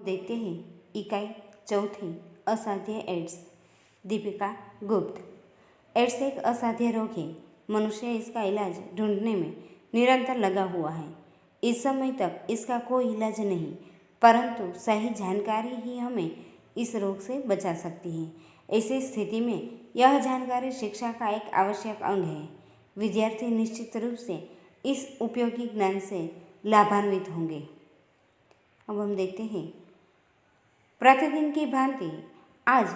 देखते हैं इकाई चौथी असाध्य एड्स। दीपिका गुप्त। एड्स एक असाध्य रोग है। मनुष्य इसका इलाज ढूंढने में निरंतर लगा हुआ है। इस समय तक इसका कोई इलाज नहीं, परंतु सही जानकारी ही हमें इस रोग से बचा सकती है। ऐसी स्थिति में यह जानकारी शिक्षा का एक आवश्यक अंग है। विद्यार्थी निश्चित रूप से इस उपयोगी ज्ञान से लाभान्वित होंगे। अब हम देखते हैं प्रतिदिन की भांति आज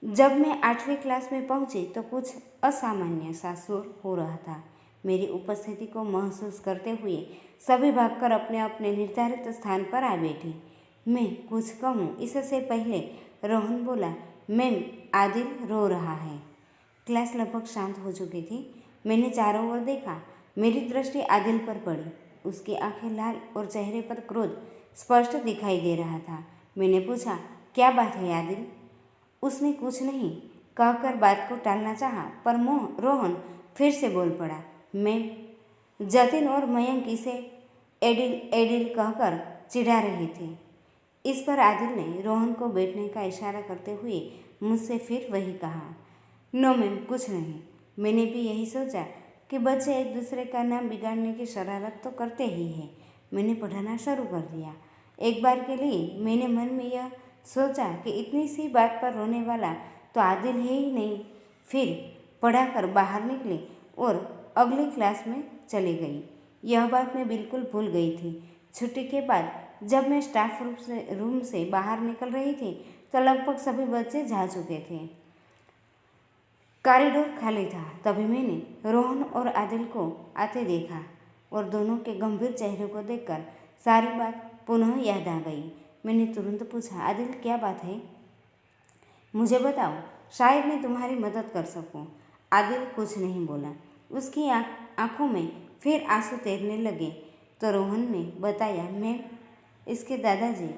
जब मैं 8वीं क्लास में पहुंची तो कुछ असामान्य सा शोर हो रहा था। मेरी उपस्थिति को महसूस करते हुए सभी भागकर अपने अपने निर्धारित स्थान पर आ बैठे। मैं कुछ कहूँ इससे पहले रोहन बोला, मैम आदिल रो रहा है। क्लास लगभग शांत हो चुकी थी। मैंने चारों ओर देखा। मेरी दृष्टि आदिल पर पड़ी। उसकी आंखें लाल और चेहरे पर क्रोध स्पष्ट दिखाई दे रहा था। मैंने पूछा, क्या बात है आदिल? उसने कुछ नहीं कहकर बात को टालना चाहा, पर रोहन फिर से बोल पड़ा, मैम जतिन और मयंक इसे एडिल एडिल कहकर चिढ़ा रहे थे। इस पर आदिल ने रोहन को बैठने का इशारा करते हुए मुझसे फिर वही कहा, नो मैम कुछ नहीं। मैंने भी यही सोचा कि बच्चे एक दूसरे का नाम बिगाड़ने की शरारत तो करते ही हैं। मैंने पढ़ाना शुरू कर दिया। एक बार के लिए मैंने मन में यह सोचा कि इतनी सी बात पर रोने वाला तो आदिल है ही नहीं। फिर पढ़ाकर बाहर निकली और अगली क्लास में चली गई। यह बात मैं बिल्कुल भूल गई थी। छुट्टी के बाद जब मैं स्टाफ रूम से बाहर निकल रही थी तो लगभग सभी बच्चे जा चुके थे। कॉरिडोर खाली था। तभी मैंने रोहन और आदिल को आते देखा और दोनों के गंभीर चेहरे को देखकर सारी बात पुनः याद आ गई। मैंने तुरंत पूछा, आदिल क्या बात है? मुझे बताओ, शायद मैं तुम्हारी मदद कर सकूं। आदिल कुछ नहीं बोला। उसकी आंखों में फिर आंसू तैरने लगे तो रोहन ने बताया, मैम इसके दादाजी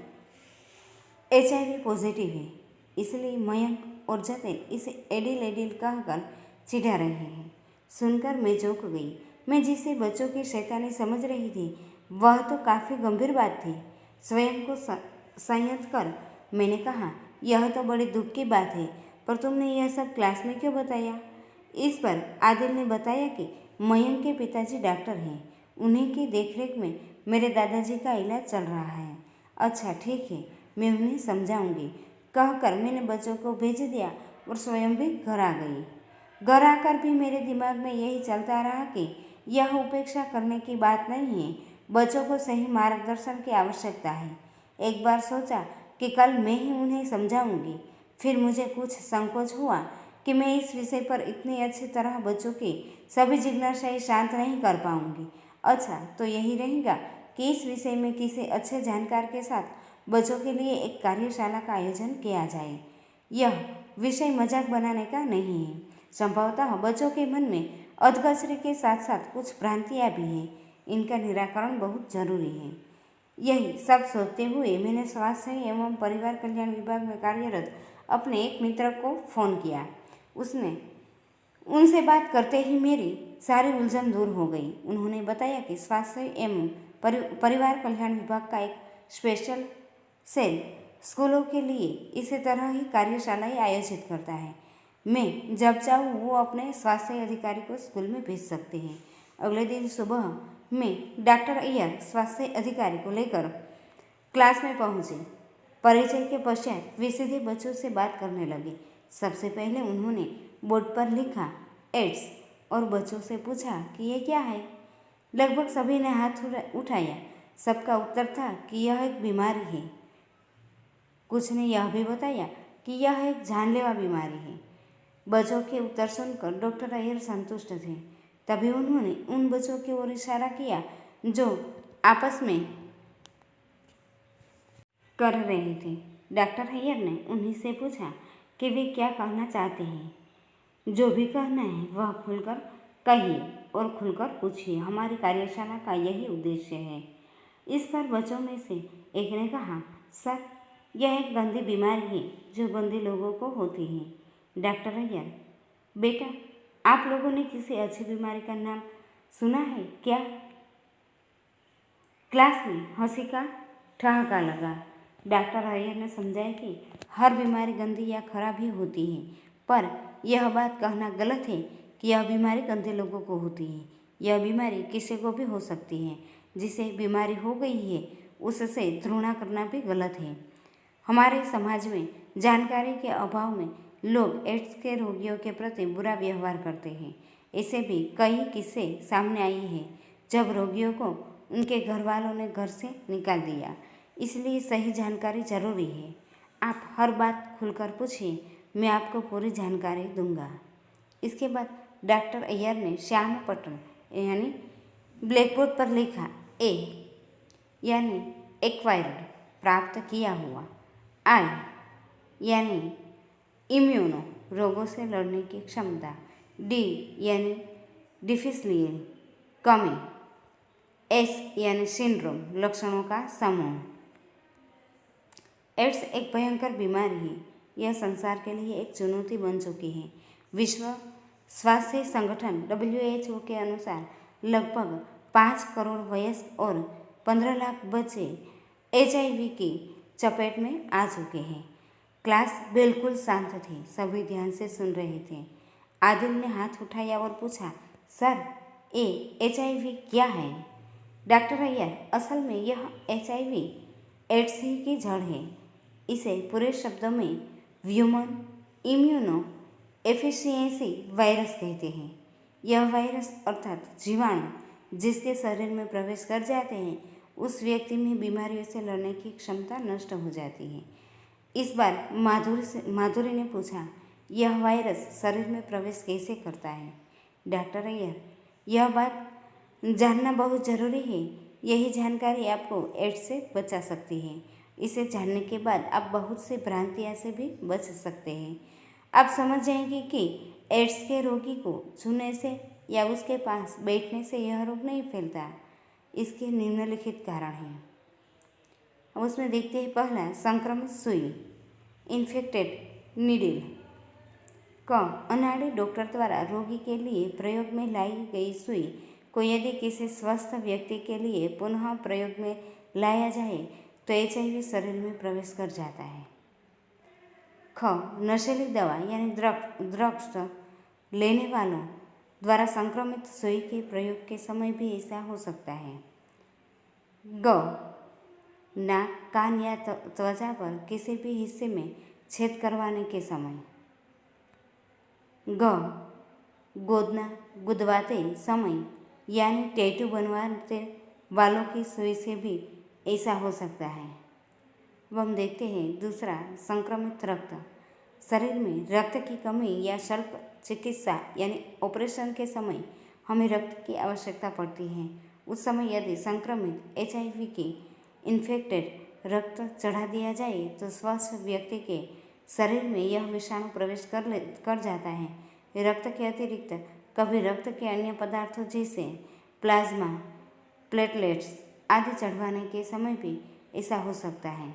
HIV पॉजिटिव है, इसलिए मयंक और जतिन इसे एडिल एडिल कहकर चिढ़ा रहे हैं। सुनकर मैं चौंक गई। मैं जिसे बच्चों की शैतानी समझ रही थी वह तो काफ़ी गंभीर बात थी। स्वयं को संयत कर मैंने कहा, यह तो बड़े दुख की बात है, पर तुमने यह सब क्लास में क्यों बताया? इस पर आदिल ने बताया कि मयंक के पिताजी डॉक्टर हैं, उन्हीं की देखरेख में मेरे दादाजी का इलाज चल रहा है। अच्छा ठीक है, मैं उन्हें समझाऊंगी कहकर मैंने बच्चों को भेज दिया और स्वयं भी घर आ गई। घर आकर भी मेरे दिमाग में यही चलता रहा कि यह उपेक्षा करने की बात नहीं है, बच्चों को सही मार्गदर्शन की आवश्यकता है। एक बार सोचा कि कल मैं ही उन्हें समझाऊंगी। फिर मुझे कुछ संकोच हुआ कि मैं इस विषय पर इतनी अच्छी तरह बच्चों की सभी जिज्ञासाएं शांत नहीं कर पाऊंगी। अच्छा तो यही रहेगा कि इस विषय में किसी अच्छे जानकार के साथ बच्चों के लिए एक कार्यशाला का आयोजन किया जाए। यह विषय मजाक बनाने का नहीं है। संभवतः बच्चों के मन में अधकचरे के साथ साथ कुछ भ्रांतियाँ भी हैं। इनका निराकरण बहुत जरूरी है। यही सब सोचते हुए मैंने स्वास्थ्य एवं परिवार कल्याण विभाग में कार्यरत अपने एक मित्र को फ़ोन किया। उनसे बात करते ही मेरी सारी उलझन दूर हो गई। उन्होंने बताया कि स्वास्थ्य एवं परिवार कल्याण विभाग का एक स्पेशल सेल स्कूलों के लिए इसी तरह ही कार्यशालाएं आयोजित करता है। मैं जब चाहूँ वो अपने स्वास्थ्य अधिकारी को स्कूल में भेज सकते हैं। अगले दिन सुबह मैं डॉक्टर अय्यर स्वास्थ्य अधिकारी को लेकर क्लास में पहुँची। परिचय के पश्चात वे सीधे बच्चों से बात करने लगे। सबसे पहले उन्होंने बोर्ड पर लिखा एड्स और बच्चों से पूछा कि ये क्या है। लगभग सभी ने हाथ उठाया। सबका उत्तर था कि यह एक बीमारी है। कुछ ने यह भी बताया कि यह एक जानलेवा बीमारी है। बच्चों के उत्तर सुनकर डॉक्टर अय्यर संतुष्ट थे। तभी उन्होंने उन बच्चों की ओर इशारा किया जो आपस में कर रहे थे। डॉक्टर अय्यर ने उन्हीं से पूछा कि वे क्या कहना चाहते हैं। जो भी कहना है वह खुलकर कहिए और खुलकर पूछिए, हमारी कार्यशाला का यही उद्देश्य है। इस पर बच्चों में से एक ने कहा, सर यह एक गंदी बीमारी है जो गंदे लोगों को होती है। डॉक्टर अय्यर, बेटा आप लोगों ने किसी अच्छी बीमारी का नाम सुना है क्या? क्लास में हंसी का ठहाका लगा। डॉक्टर अय्यर ने समझाया कि हर बीमारी गंदी या खराब ही होती है, पर यह बात कहना गलत है कि यह बीमारी गंदे लोगों को होती है। यह बीमारी किसी को भी हो सकती है। जिसे बीमारी हो गई है उससे घृणा करना भी गलत है। हमारे समाज में जानकारी के अभाव में लोग एड्स के रोगियों के प्रति बुरा व्यवहार करते हैं। ऐसे भी कई किस्से सामने आए हैं जब रोगियों को उनके घर वालों ने घर से निकाल दिया। इसलिए सही जानकारी जरूरी है। आप हर बात खुलकर पूछिए, मैं आपको पूरी जानकारी दूंगा। इसके बाद डॉक्टर अय्यर ने श्याम पट्टन यानी ब्लैकबोर्ड पर लिखा ए यानी एक्वायर्ड प्राप्त किया हुआ, आई यानी इम्यूनो रोगों से लड़ने की क्षमता, डी यानी डिफिसियली कमी, एस यानी सिंड्रोम लक्षणों का समूह। एड्स एक भयंकर बीमारी है। यह संसार के लिए एक चुनौती बन चुकी है। विश्व स्वास्थ्य संगठन WHO के अनुसार लगभग 5 करोड़ वयस्क और 15 लाख बच्चे HIV की चपेट में आ चुके हैं। क्लास बिल्कुल शांत थी, सभी ध्यान से सुन रहे थे। आदिल ने हाथ उठाया और पूछा, सर HIV क्या है? डॉक्टर अय्यर, असल में यह HIV एड्स ही की जड़ है। इसे पूरे शब्दों में ह्यूमन इम्यूनो एफिशिएंसी वायरस कहते हैं। यह वायरस अर्थात जीवाणु जिसके शरीर में प्रवेश कर जाते हैं उस व्यक्ति में बीमारियों से लड़ने की क्षमता नष्ट हो जाती है। इस बार माधुरी ने पूछा, यह वायरस शरीर में प्रवेश कैसे करता है? डॉक्टर अय्यर, यह बात जानना बहुत ज़रूरी है। यही जानकारी आपको एड्स से बचा सकती है। इसे जानने के बाद आप बहुत सी भ्रांतियों से भी बच सकते हैं। आप समझ जाएंगे कि एड्स के रोगी को छूने से या उसके पास बैठने से यह रोग नहीं फैलता। इसके निम्नलिखित कारण हैं। अब उसमें देखते हैं, पहला संक्रमित सुई, इन्फेक्टेड नीडल। क अनाड़ी डॉक्टर द्वारा रोगी के लिए प्रयोग में लाई गई सुई को यदि किसी स्वस्थ व्यक्ति के लिए पुनः प्रयोग में लाया जाए तो HIV शरीर में प्रवेश कर जाता है। ख नशीली दवा यानी ड्रग्स लेने वालों द्वारा संक्रमित सुई के प्रयोग के समय भी ऐसा हो सकता है। ग नाक, कान या त्वचा पर किसी भी हिस्से में छेद करवाने के समय। ग गोदना गुदवाते समय यानी टैटू बनवाते वालों की सुई से भी ऐसा हो सकता है। अब हम देखते हैं दूसरा संक्रमित रक्त। शरीर में रक्त की कमी या शल्य चिकित्सा यानी ऑपरेशन के समय हमें रक्त की आवश्यकता पड़ती है। उस समय यदि संक्रमित HIV की इन्फेक्टेड रक्त चढ़ा दिया जाए तो स्वस्थ व्यक्ति के शरीर में यह विषाणु प्रवेश कर जाता है। रक्त के अतिरिक्त कभी रक्त के अन्य पदार्थों जैसे प्लाज्मा, प्लेटलेट्स आदि चढ़वाने के समय भी ऐसा हो सकता है।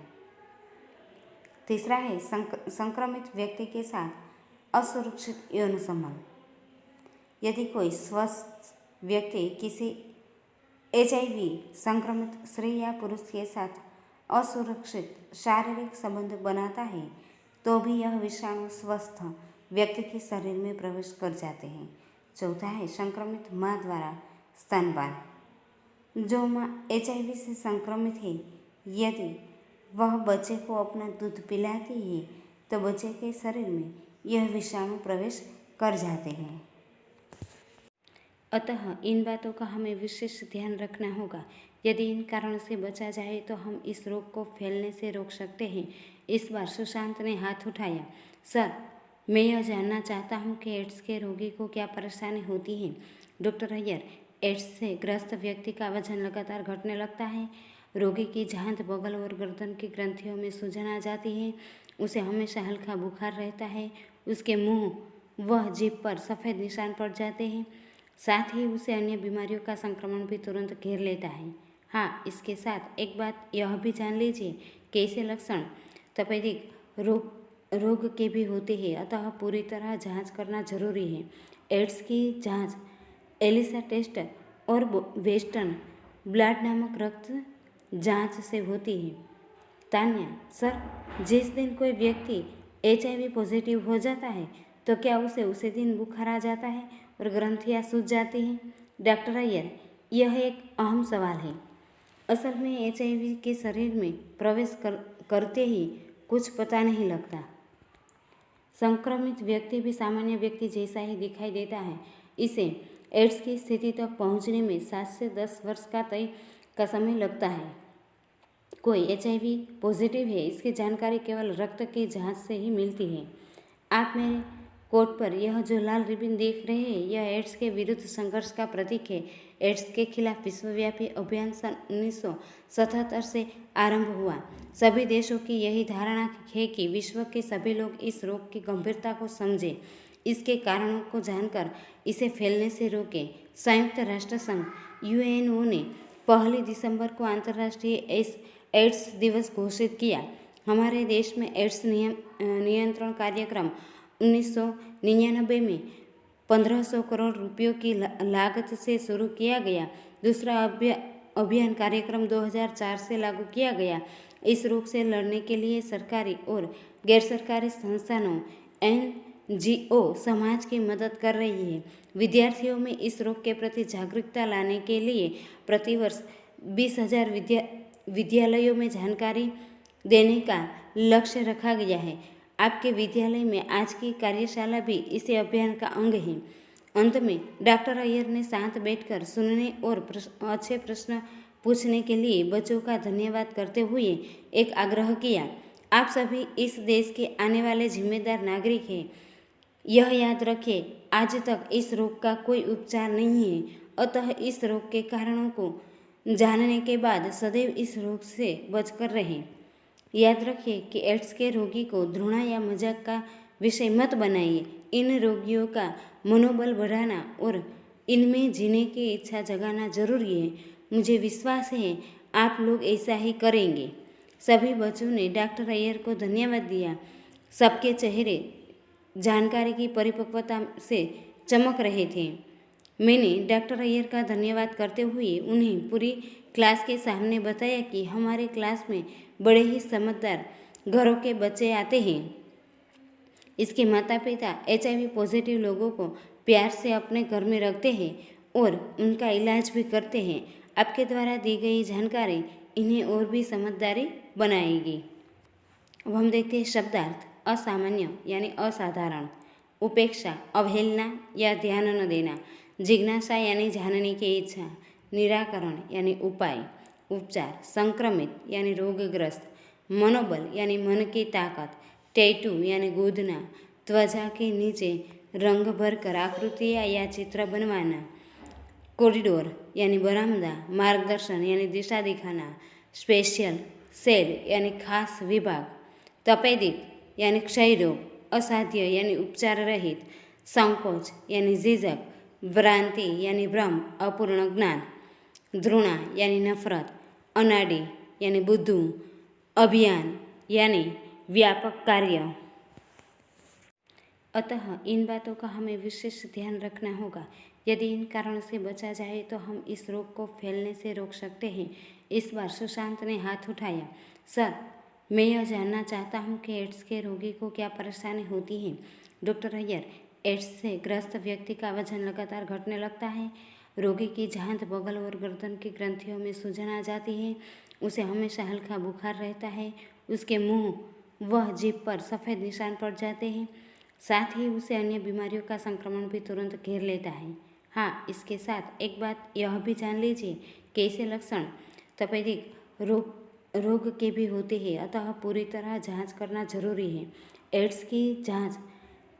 तीसरा है संक्रमित व्यक्ति के साथ असुरक्षित यौन संबंध। यदि कोई स्वस्थ व्यक्ति किसी HIV संक्रमित स्त्री या पुरुष के साथ असुरक्षित शारीरिक संबंध बनाता है तो भी यह विषाणु स्वस्थ व्यक्ति के शरीर में प्रवेश कर जाते हैं। चौथा है संक्रमित माँ द्वारा स्तनपान। जो माँ HIV से संक्रमित है, यदि वह बच्चे को अपना दूध पिलाती है तो बच्चे के शरीर में यह विषाणु प्रवेश कर जाते हैं। अतः इन बातों का हमें विशेष ध्यान रखना होगा। यदि इन कारणों से बचा जाए तो हम इस रोग को फैलने से रोक सकते हैं। इस बार सुशांत ने हाथ उठाया। सर, मैं यह जानना चाहता हूँ कि एड्स के रोगी को क्या परेशानी होती है? डॉक्टर अय्यर, एड्स से ग्रस्त व्यक्ति का वजन लगातार घटने लगता है। रोगी की जांघ, बगल और गर्दन की ग्रंथियों में सूजन आ जाती है। उसे हमेशा हल्का बुखार रहता है। उसके मुंह व जीभ पर सफ़ेद निशान पड़ जाते हैं। साथ ही उसे अन्य बीमारियों का संक्रमण भी तुरंत घेर लेता है। हाँ, इसके साथ एक बात यह भी जान लीजिए कि ऐसे लक्षण तपेदिक रोग के भी होते हैं, अतः पूरी तरह जांच करना जरूरी है। एड्स की जांच एलिसा टेस्ट और वेस्टर्न ब्लड नामक रक्त जांच से होती है। तान्या, सर, जिस दिन कोई व्यक्ति HIV पॉजिटिव हो जाता है तो क्या उसे दिन बुखार आ जाता है और ग्रंथियां सूज जाती हैं? डॉक्टर अय्यर, यह एक अहम सवाल है। असल में HIV के शरीर में प्रवेश करते ही कुछ पता नहीं लगता। संक्रमित व्यक्ति भी सामान्य व्यक्ति जैसा ही दिखाई देता है। इसे एड्स की स्थिति तक पहुंचने में 7 से 10 वर्ष का समय लगता है। कोई HIV पॉजिटिव है, इसकी जानकारी केवल रक्त की जांच से ही मिलती है। आप मेरे कोट पर यह जो लाल रिबन देख रहे हैं, यह एड्स के विरुद्ध संघर्ष का प्रतीक है। एड्स के खिलाफ विश्वव्यापी अभियान सन 1977 से आरंभ हुआ। सभी देशों की यही धारणा है कि विश्व के सभी लोग इस रोग की गंभीरता को समझें, इसके कारणों को जानकर इसे फैलने से रोकें। संयुक्त राष्ट्र संघ UNO ने 1 दिसंबर को अंतर्राष्ट्रीय एड्स दिवस घोषित किया। हमारे देश में एड्स नियंत्रण कार्यक्रम 1999 में 1500 करोड़ रुपयों की लागत से शुरू किया गया। दूसरा अभियान कार्यक्रम 2004 से लागू किया गया। इस रोग से लड़ने के लिए सरकारी और गैर सरकारी संस्थानों NGO समाज की मदद कर रही है। विद्यार्थियों में इस रोग के प्रति जागरूकता लाने के लिए प्रतिवर्ष 20,000 विद्यालयों में जानकारी देने का लक्ष्य रखा गया है। आपके विद्यालय में आज की कार्यशाला भी इसी अभियान का अंग है। अंत में डॉक्टर अय्यर ने साथ बैठकर सुनने और अच्छे प्रश्न पूछने के लिए बच्चों का धन्यवाद करते हुए एक आग्रह किया। आप सभी इस देश के आने वाले जिम्मेदार नागरिक हैं। यह याद रखें, आज तक इस रोग का कोई उपचार नहीं है, अतः इस रोग के कारणों को जानने के बाद सदैव इस रोग से बचकर रहें। याद रखिए कि एड्स के रोगी को घृणा या मजाक का विषय मत बनाइए। इन रोगियों का मनोबल बढ़ाना और इनमें जीने की इच्छा जगाना जरूरी है। मुझे विश्वास है आप लोग ऐसा ही करेंगे। सभी बच्चों ने डॉक्टर अय्यर को धन्यवाद दिया। सबके चेहरे जानकारी की परिपक्वता से चमक रहे थे। मैंने डॉक्टर अय्यर का धन्यवाद करते हुए उन्हें पूरी क्लास के सामने बताया कि हमारे क्लास में बड़े ही समझदार घरों के बच्चे आते हैं। इसके माता पिता HIV पॉजिटिव लोगों को प्यार से अपने घर में रखते हैं और उनका इलाज भी करते हैं। आपके द्वारा दी गई जानकारी इन्हें और भी समझदारी बनाएगी। अब हम देखते हैं शब्दार्थ। असामान्य यानी असाधारण, उपेक्षा, अवहेलना या ध्यान न देना, जिज्ञासा यानी जानने की इच्छा, निराकरण यानी उपाय, उपचार, संक्रमित यानी रोगग्रस्त, मनोबल यानी मन की ताकत, टैटू यानी गूंदना, त्वचा के नीचे रंग भरकर आकृतियाँ या चित्र बनवाना, कॉरिडोर यानी बरामदा, मार्गदर्शन यानी दिशा दिखाना, स्पेशल सेल यानी खास विभाग, तपेदिक यानी क्षय रोग, असाध्य यानी उपचार रहित, संकोच यानी झिझक, भ्रांति यानी भ्रम, अपूर्ण ज्ञान, घृणा यानी नफरत, अनाड़ी यानी बुद्धू, अभियान यानी व्यापक कार्य। अतः इन बातों का हमें विशेष ध्यान रखना होगा। यदि इन कारणों से बचा जाए तो हम इस रोग को फैलने से रोक सकते हैं। इस बार सुशांत ने हाथ उठाया। सर, मैं यह जानना चाहता हूँ कि एड्स के रोगी को क्या परेशानी होती है। डॉक्टर अय्यर, एड्स से ग्रस्त व्यक्ति का वजन लगातार घटने लगता है। रोगी की जांघ, बगल और गर्दन की ग्रंथियों में सूजन आ जाती है। उसे हमेशा हल्का बुखार रहता है। उसके मुंह व जीभ पर सफ़ेद निशान पड़ जाते हैं। साथ ही उसे अन्य बीमारियों का संक्रमण भी तुरंत घेर लेता है। हाँ, इसके साथ एक बात यह भी जान लीजिए कि ऐसे लक्षण तपेदिक रोग के भी होते हैं, अतः पूरी तरह जांच करना जरूरी है। एड्स की जांच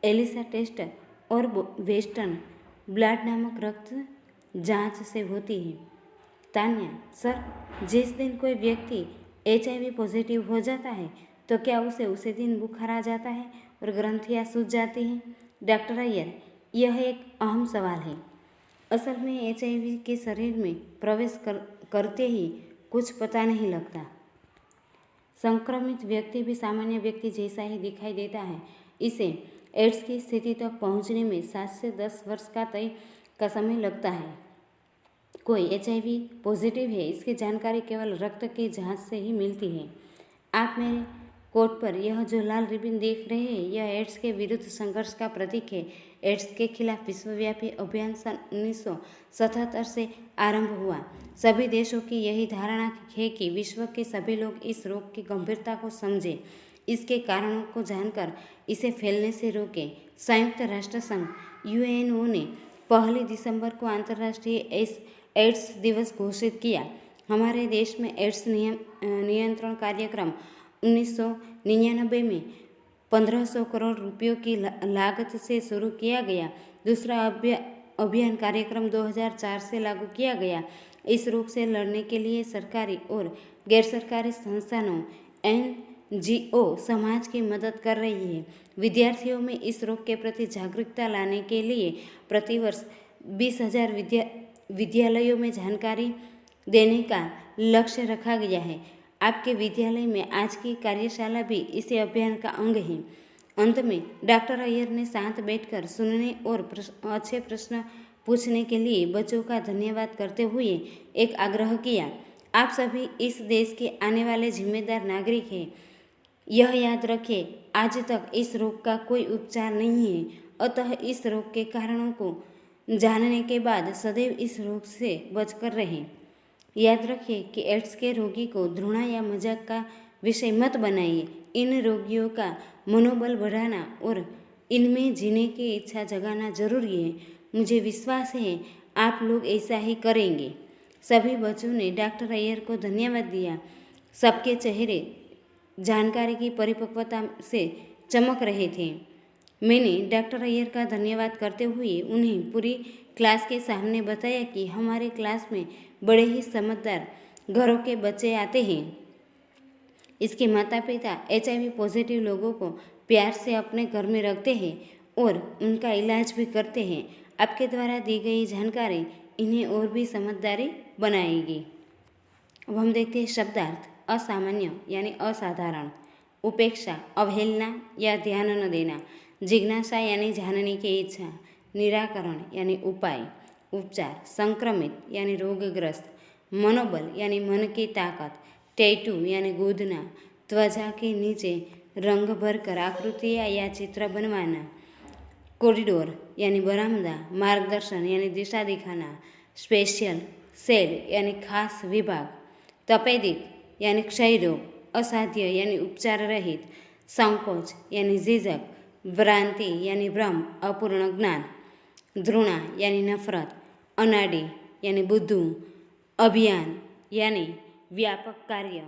एलिसा टेस्ट और वेस्टर्न ब्लड नामक रक्त जांच से होती है। तान्या, सर, जिस दिन कोई व्यक्ति HIV पॉजिटिव हो जाता है तो क्या उसे दिन बुखार आ जाता है और ग्रंथियां सूज जाती हैं? डॉक्टर अय्यर, यह एक अहम सवाल है। असल में HIV के शरीर में प्रवेश करते ही कुछ पता नहीं लगता। संक्रमित व्यक्ति भी सामान्य व्यक्ति जैसा ही दिखाई देता है। इसे एड्स की स्थिति तक पहुंचने में 7 से 10 वर्ष का समय लगता है। कोई HIV पॉजिटिव है, इसकी जानकारी केवल रक्त की जांच से ही मिलती है। आप मेरे कोट पर यह जो लाल रिबन देख रहे हैं, यह एड्स के विरुद्ध संघर्ष का प्रतीक है। एड्स के खिलाफ विश्वव्यापी अभियान सन 1977 से आरंभ हुआ। सभी देशों की यही धारणा है कि विश्व के सभी लोग इस रोग की गंभीरता को समझें, इसके कारणों को जानकर इसे फैलने से रोकें। संयुक्त राष्ट्र संघ (यूएनओ) ने 1 दिसंबर को अंतर्राष्ट्रीय एड्स दिवस घोषित किया। हमारे देश में एड्स नियंत्रण कार्यक्रम 1999 में 1500 करोड़ रुपयों की लागत से शुरू किया गया। दूसरा अभियान कार्यक्रम 2004 से लागू किया गया। इस रोग से लड़ने के लिए सरकारी और गैर-सरकारी संस्थानों (NGO) समाज की मदद कर रही है। विद्यार्थियों में इस रोग के प्रति जागरूकता लाने के लिए प्रतिवर्ष 20,000 विद्यालयों में जानकारी देने का लक्ष्य रखा गया है। आपके विद्यालय में आज की कार्यशाला भी इसी अभियान का अंग है। अंत में डॉक्टर अय्यर ने साथ बैठकर सुनने और अच्छे प्रश्न पूछने के लिए बच्चों का धन्यवाद करते हुए एक आग्रह किया। आप सभी इस देश के आने वाले जिम्मेदार नागरिक हैं। यह याद रखें, आज तक इस रोग का कोई उपचार नहीं है, अतः इस रोग के कारणों को जानने के बाद सदैव इस रोग से बचकर रहें। याद रखिए कि एड्स के रोगी को घृणा या मजाक का विषय मत बनाइए। इन रोगियों का मनोबल बढ़ाना और इनमें जीने की इच्छा जगाना जरूरी है। मुझे विश्वास है आप लोग ऐसा ही करेंगे। सभी बच्चों ने डॉक्टर अय्यर को धन्यवाद दिया। सबके चेहरे जानकारी की परिपक्वता से चमक रहे थे। मैंने डॉक्टर अय्यर का धन्यवाद करते हुए उन्हें पूरी क्लास के सामने बताया कि हमारे क्लास में बड़े ही समझदार घरों के बच्चे आते हैं। इसके माता पिता HIV पॉजिटिव लोगों को प्यार से अपने घर में रखते हैं और उनका इलाज भी करते हैं। आपके द्वारा दी गई जानकारी इन्हें और भी समझदारी बनाएगी। अब हम देखते हैं शब्दार्थ। असामान्य यानी असाधारण, उपेक्षा अवहेलना या ध्यान न देना, जिज्ञासा यानी जानने की इच्छा, निराकरण यानी उपाय, उपचार, संक्रमित यानी रोगग्रस्त, मनोबल यानी मन की ताकत, टैटू यानी गूंथना, त्वचा के नीचे रंग भरकर आकृतियाँ या चित्र बनवाना, कॉरिडोर यानी बरामदा, मार्गदर्शन यानी दिशा दिखाना, स्पेशल सेल यानी खास विभाग, तपेदिक यानी क्षय रोग, असाध्य यानी उपचार रहित, संकोच यानी झिझक, भ्रांति यानी भ्रम, अपूर्ण ज्ञान, घृणा यानी नफरत, अनाड़ी यानी बुद्धू, अभियान यानी व्यापक कार्य।